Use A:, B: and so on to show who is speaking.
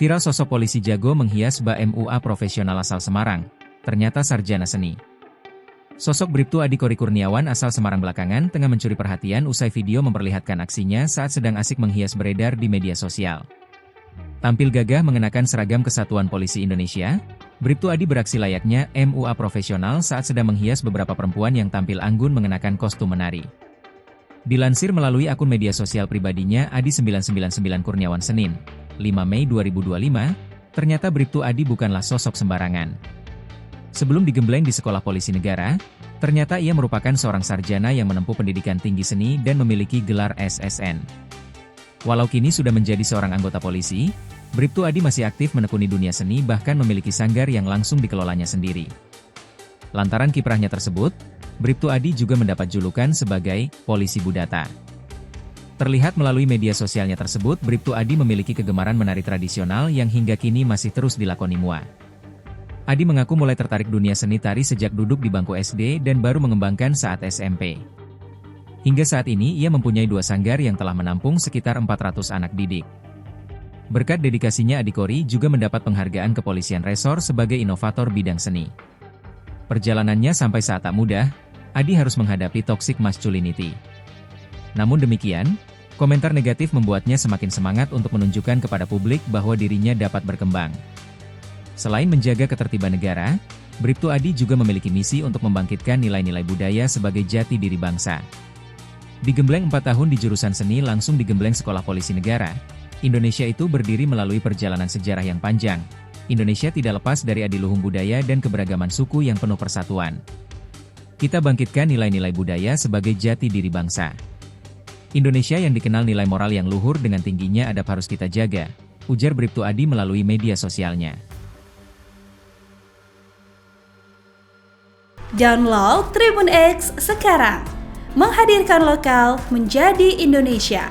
A: Viral sosok polisi jago menghias bak MUA profesional asal Semarang, ternyata sarjana seni. Sosok Bribtu Adi Kori Kurniawan asal Semarang belakangan tengah mencuri perhatian usai video memperlihatkan aksinya saat sedang asik menghias beredar di media sosial. Tampil gagah mengenakan seragam Kesatuan Polisi Indonesia, Bribtu Adi beraksi layaknya MUA profesional saat sedang menghias beberapa perempuan yang tampil anggun mengenakan kostum menari. Dilansir melalui akun media sosial pribadinya Adi999 Kurniawan Senin, 5 Mei 2025, ternyata Bribtu Adi bukanlah sosok sembarangan. Sebelum digembleng di Sekolah Polisi Negara, ternyata ia merupakan seorang sarjana yang menempuh pendidikan tinggi seni dan memiliki gelar SSN. Walau kini sudah menjadi seorang anggota polisi, Bribtu Adi masih aktif menekuni dunia seni bahkan memiliki sanggar yang langsung dikelolanya sendiri. Lantaran kiprahnya tersebut, Bribtu Adi juga mendapat julukan sebagai polisi budata. Terlihat melalui media sosialnya tersebut, Bribtu Adi memiliki kegemaran menari tradisional yang hingga kini masih terus dilakoni MUA. Adi mengaku mulai tertarik dunia seni tari sejak duduk di bangku SD dan baru mengembangkan saat SMP. Hingga saat ini ia mempunyai 2 sanggar yang telah menampung sekitar 400 anak didik. Berkat dedikasinya Adi Kori juga mendapat penghargaan Kepolisian Resor sebagai inovator bidang seni. Perjalanannya sampai saat tak mudah, Adi harus menghadapi toxic masculinity. Namun demikian, komentar negatif membuatnya semakin semangat untuk menunjukkan kepada publik bahwa dirinya dapat berkembang. Selain menjaga ketertiban negara, Bribtu Adi juga memiliki misi untuk membangkitkan nilai-nilai budaya sebagai jati diri bangsa. Digembleng 4 tahun di jurusan seni langsung digembleng Sekolah Polisi Negara, Indonesia itu berdiri melalui perjalanan sejarah yang panjang. Indonesia tidak lepas dari adiluhung budaya dan keberagaman suku yang penuh persatuan. Kita bangkitkan nilai-nilai budaya sebagai jati diri bangsa. Indonesia yang dikenal nilai moral yang luhur dengan tingginya adab harus kita jaga, ujar Bribtu Adi melalui media sosialnya.
B: Download Tribun X sekarang, menghadirkan lokal menjadi Indonesia.